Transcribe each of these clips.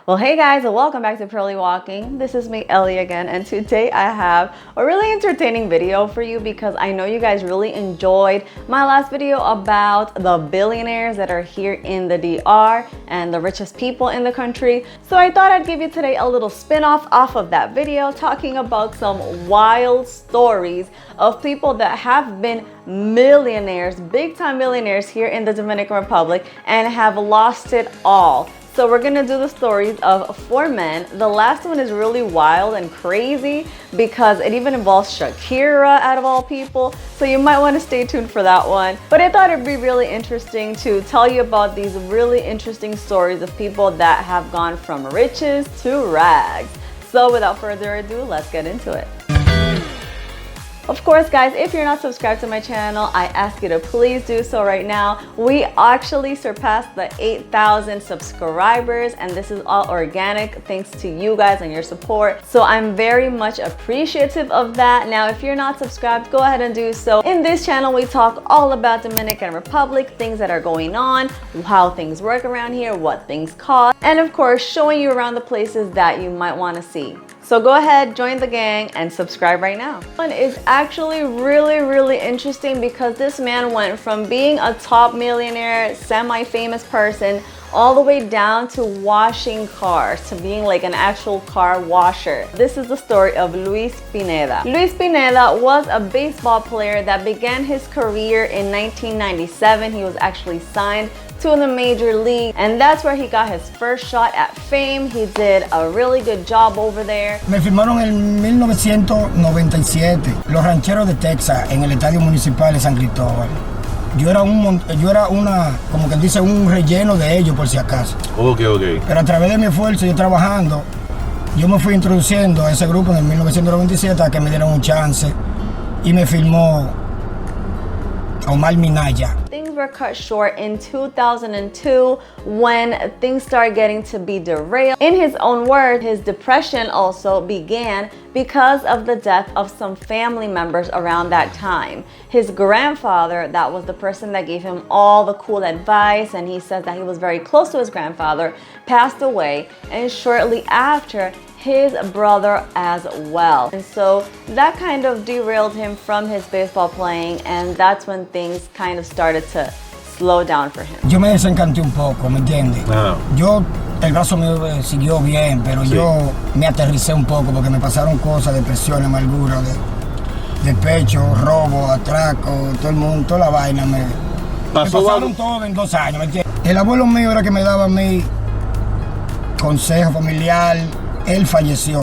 Well, hey guys, and welcome back to Pearly Walking. This is me, Ellie, again, and today I have a really entertaining video for you because I know you guys really enjoyed my last video about the billionaires that are here in the DR and the richest people in the country. So I thought I'd give you today a little spin-off off of that video, talking about some wild stories of people that have been millionaires, big-time millionaires here in the Dominican Republic and have lost it all. So we're gonna do the stories of 4 men. The last one is really wild and crazy because it even involves Shakira out of all people. So you might want to stay tuned for that one. But I thought it'd be really interesting to tell you about these really interesting stories of people that have gone from riches to rags. So without further ado, let's get into it. Of course, guys, if you're not subscribed to my channel, I ask you to please do so right now. We actually surpassed the 8,000 subscribers, and this is all organic thanks to you guys and your support. So I'm very much appreciative of that. Now, if you're not subscribed, go ahead and do so. In this channel, we talk all about Dominican Republic, things that are going on, how things work around here, what things cost, and of course, showing you around the places that you might want to see. So go ahead, join the gang, and subscribe right now. One is actually really interesting because this man went from being a top millionaire, semi-famous person, all the way down to washing cars, to being like an actual car washer. This is the story of Luis Pinetta. Luis Pinetta was a baseball player that began his career in 1997. He was actually signed to the major league, and that's where he got his first shot at fame. He did a really good job over there. Me firmaron en 1997 los rancheros de Texas en el estadio municipal de San Cristóbal. Yo era una, como que dice, un relleno de ellos por si acaso. Okay. Pero a través de mi esfuerzo, yo trabajando, yo me fui introduciendo a ese grupo en el 1997 a que me dieron un chance y me firmó Omar Minaya. Things were cut short in 2002 when things started getting to be derailed. In his own words, his depression also began because of the death of some family members around that time. His grandfather, that was the person that gave him all the cool advice, and he says that he was very close to his grandfather, passed away, and shortly after, his brother as well. And so that kind of derailed him from his baseball playing, and that's when things kind of started to slow down for him. Yo me desencanté un poco, ¿me entiendes? Yo, el brazo mío siguió bien, pero sí, yo me aterricé un poco porque me pasaron cosas, depresión, amargura, de pecho, robo, atraco, todo el mundo, toda la vaina. Me pasaron todo en 2 años, ¿me entiendes? El abuelo mío era que me daba a mí consejo familiar. Él falleció.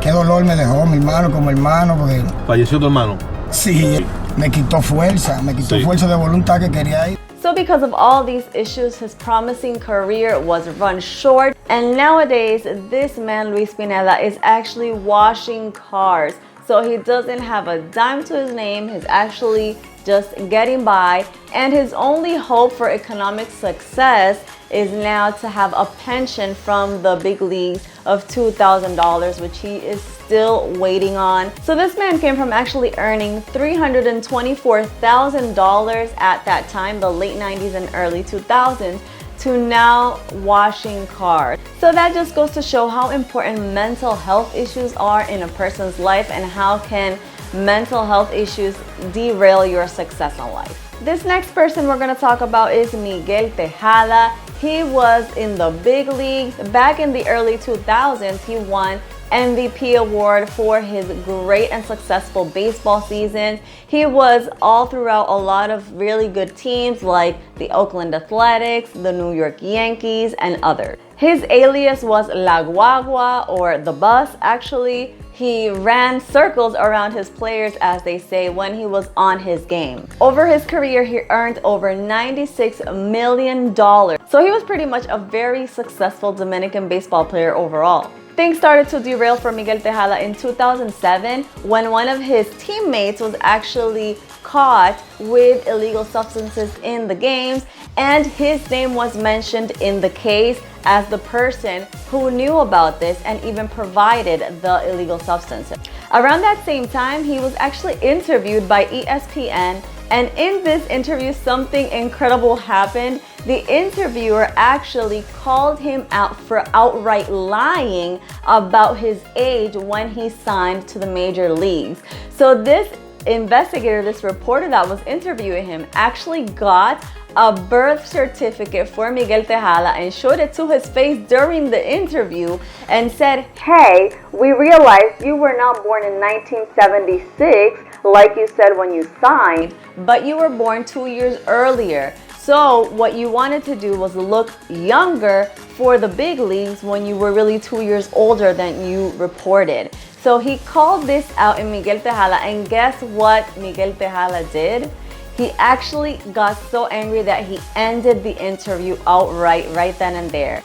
Qué dolor me dejó mi hermano como hermano. Porque ¿Falleció tu hermano? Sí, me quitó fuerza de voluntad que quería ir. So because of all these issues, his promising career was run short. And nowadays, this man, Luis Pinetta, is actually washing cars. So he doesn't have a dime to his name. He's actually just getting by. And his only hope for economic success is now to have a pension from the big leagues of $2,000, which he is still waiting on. So this man came from actually earning $324,000 at that time, the late 90s and early 2000s, to now washing cars. So that just goes to show how important mental health issues are in a person's life and how can mental health issues derail your success in life. This next person we're going to talk about is Miguel Tejada. He was in the big leagues. Back in the early 2000s, he won MVP award for his great and successful baseball seasons. He was all throughout a lot of really good teams like the Oakland Athletics, the New York Yankees, and others. His alias was La Guagua, or the bus actually. He ran circles around his players, as they say, when he was on his game. Over his career, he earned over $96 million. So he was pretty much a very successful Dominican baseball player overall. Things started to derail for Miguel Tejada in 2007 when one of his teammates was actually caught with illegal substances in the games, and his name was mentioned in the case as the person who knew about this and even provided the illegal substances. Around that same time, he was actually interviewed by ESPN, And in this interview, something incredible happened. The interviewer actually called him out for outright lying about his age when he signed to the major leagues. So this investigator, this reporter that was interviewing him, actually got a birth certificate for Miguel Tejada and showed it to his face during the interview and said, "Hey, we realized you were not born in 1976 like you said when you signed, but you were born 2 years earlier. So what you wanted to do was look younger for the big leagues when you were really 2 years older than you reported." So he called this out in Miguel Tejada, and guess what Miguel Tejada did? He actually got so angry that he ended the interview outright right then and there.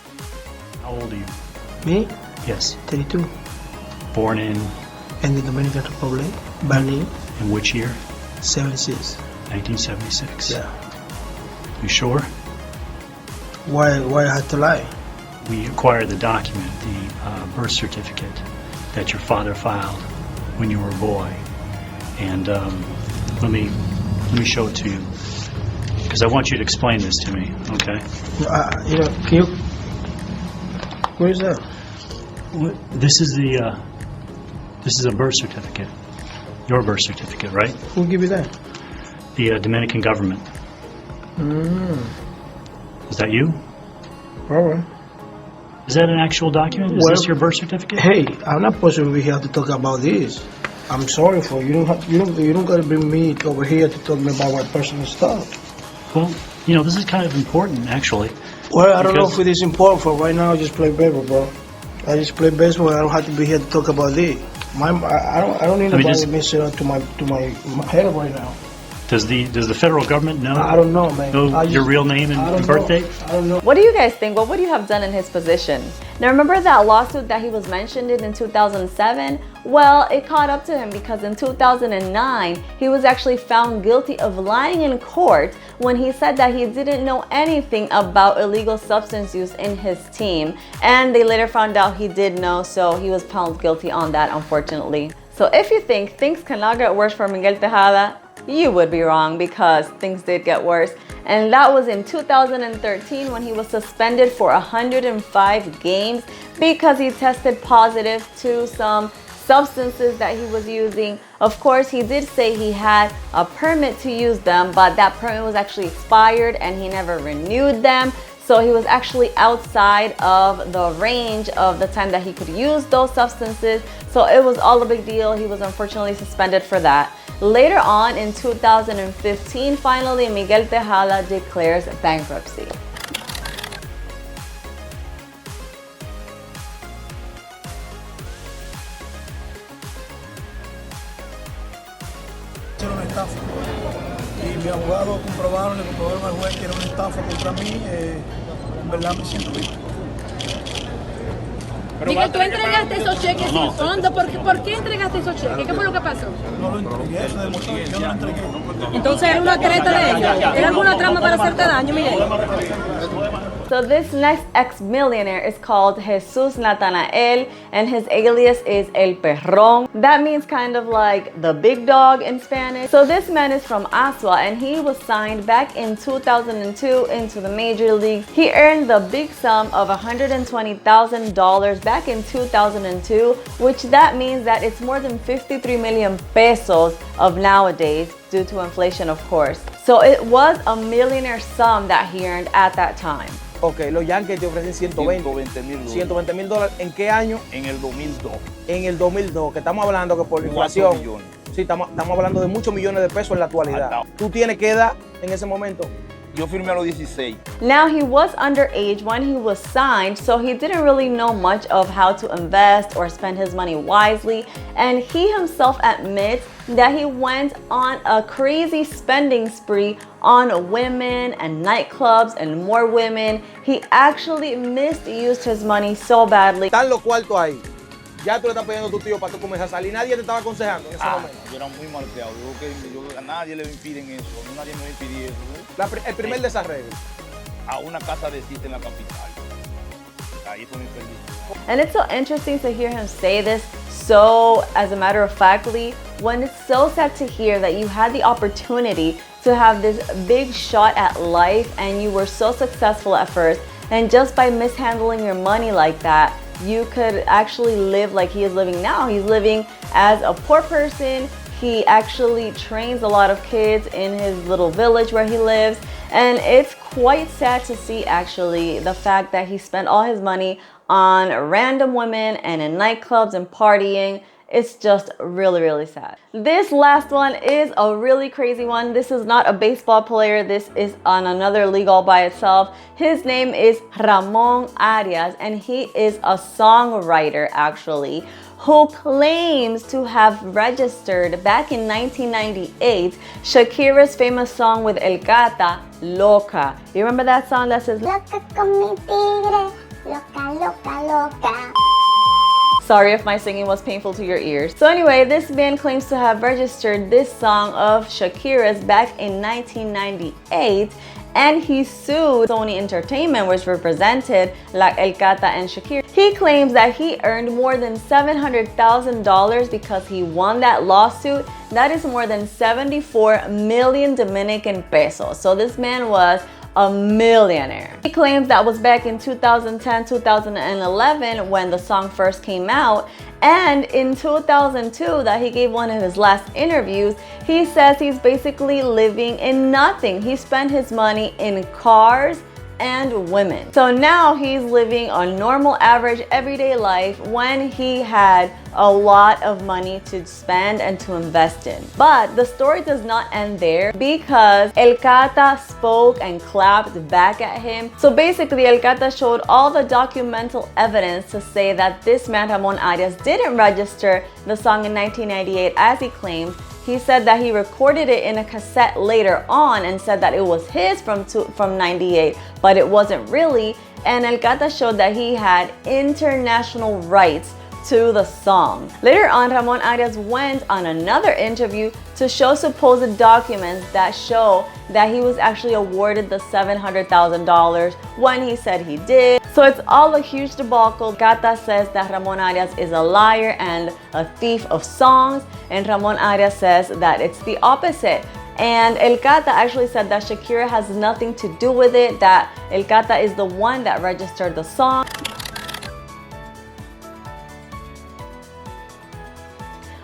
How old are you? Me? Yes. 32. Born in The Dominican Republic. Berlin. in which year? 76. 1976. Yeah. You sure? Why I had to lie? We acquired the document, the birth certificate that your father filed when you were a boy, and let me show it to you because I want you to explain this to me. Okay? Can you? Where is that? This is a birth certificate. Your birth certificate, right? Who give you that? The Dominican government. Is that you? Alright. Is that an actual document? Is this your birth certificate? Hey, I'm not supposed to be here to talk about this. I'm sorry for you. You don't gotta bring me over here to talk me about my personal stuff. Well, this is kind of important, actually. Well, I don't know if it is important for right now. I just play baseball, bro. I just play baseball. I don't have to be here to talk about this. I don't need nobody messing up to my head right now. Does the federal government know? I don't know, man. Know your real name and birth date? I don't know. What do you guys think? What would you have done in his position? Now remember that lawsuit that he was mentioned in 2007? Well, it caught up to him because in 2009, he was actually found guilty of lying in court when he said that he didn't know anything about illegal substance use in his team. And they later found out he did know, so he was found guilty on that, unfortunately. So if you think things cannot get worse for Miguel Tejada, you would be wrong because things did get worse. And that was in 2013 when he was suspended for 105 games because he tested positive to some substances that he was using. Of course, he did say he had a permit to use them, but that permit was actually expired and he never renewed them. So he was actually outside of the range of the time that he could use those substances. So it was all a big deal. He was unfortunately suspended for that. Later on in 2015, finally, Miguel Tejada declares bankruptcy. Era una estafa y mi abogado comprobaron al juez que era una estafa contra mí. En verdad me siento bien. Miguel, tú entregaste esos cheques sin fondo. ¿Por qué entregaste esos cheques? ¿Qué fue lo que pasó? No lo entregué, eso demostró que yo no lo entregué. Entonces era una treta de ellos. ¿Era alguna trama para hacerte daño, Miguel? So this next ex-millionaire is called Jesus Natanael, and his alias is El Perrón. That means kind of like the big dog in Spanish. So this man is from Asua, and he was signed back in 2002 into the major leagues. He earned the big sum of $120,000 back in 2002, which that means that it's more than 53 million pesos of nowadays, due to inflation, of course. So it was a millionaire sum that he earned at that time. Ok, los Yankees te ofrecen 120 mil dólares. ¿En qué año? En el 2002. En el 2002, que estamos hablando que por la inflación. Millones. Sí, estamos hablando de muchos millones de pesos en la actualidad. ¿Tú tienes qué edad en ese momento? Yo firmé a los 16. Now he was underage when he was signed, so he didn't really know much of how to invest or spend his money wisely. And he himself admits that he went on a crazy spending spree on women and nightclubs and more women. He actually misused his money so badly. Están los cuartos ahí. Ya tú le estás pidiendo a tu tío para tú comenzar a salir. Nadie te estaba aconsejando en ese momento. Yo era muy mal criado. A nadie le impiden eso. A nadie me impide eso. El primer desarreglo. A una casa de cita en la capital. Ahí fue mi perdición. And it's so interesting to hear him say this so, as a matter of factly, when it's so sad to hear that you had the opportunity to have this big shot at life and you were so successful at first, and just by mishandling your money like that, you could actually live like he is living now. He's living as a poor person. He actually trains a lot of kids in his little village where he lives, and it's quite sad to see actually the fact that he spent all his money on random women and in nightclubs and partying. It's just really, really sad. This last one is a really crazy one. This is not a baseball player. This is on another league all by itself. His name is Ramon Aras, and he is a songwriter actually, who claims to have registered back in 1998 Shakira's famous song with El Gata, Loca. You remember that song that says Loca con mi tigre, loca, loca, loca? Sorry if my singing was painful to your ears. So anyway, this man claims to have registered this song of Shakira's back in 1998, and he sued Sony Entertainment, which represented like El Gata and Shakira. He claims that he earned more than $700,000 because he won that lawsuit. That is more than 74 million Dominican pesos. So this man was a millionaire. He claims that was back in 2010, 2011 when the song first came out. And in 2002 that he gave one of his last interviews, he says he's basically living in nothing. He spent his money in cars and women. So now he's living a normal, average, everyday life when he had a lot of money to spend and to invest in. But the story does not end there, because El Gata spoke and clapped back at him. So basically, El Gata showed all the documental evidence to say that this man, Ramon Aras, didn't register the song in 1998 as he claimed. He said that he recorded it in a cassette later on and said that it was his from 98, but it wasn't really. And El Gata showed that he had international rights to the song. Later on, Ramon Aras went on another interview to show supposed documents that show that he was actually awarded the $700,000 when he said he did. So it's all a huge debacle. Gata says that Ramon Aras is a liar and a thief of songs, and Ramon Aras says that it's the opposite. And El Gata actually said that Shakira has nothing to do with it, that El Gata is the one that registered the song.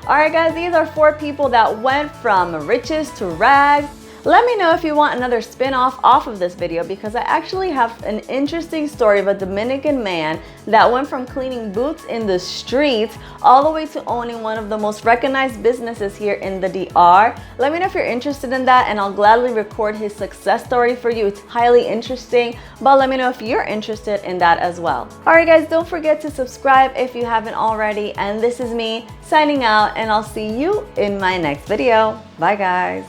Alright guys, these are 4 people that went from riches to rags. Let me know if you want another spin-off off of this video, because I actually have an interesting story of a Dominican man that went from cleaning boots in the streets all the way to owning one of the most recognized businesses here in the DR. Let me know if you're interested in that, and I'll gladly record his success story for you. It's highly interesting, but let me know if you're interested in that as well. Alright guys, don't forget to subscribe if you haven't already, and this is me signing out, and I'll see you in my next video. Bye guys.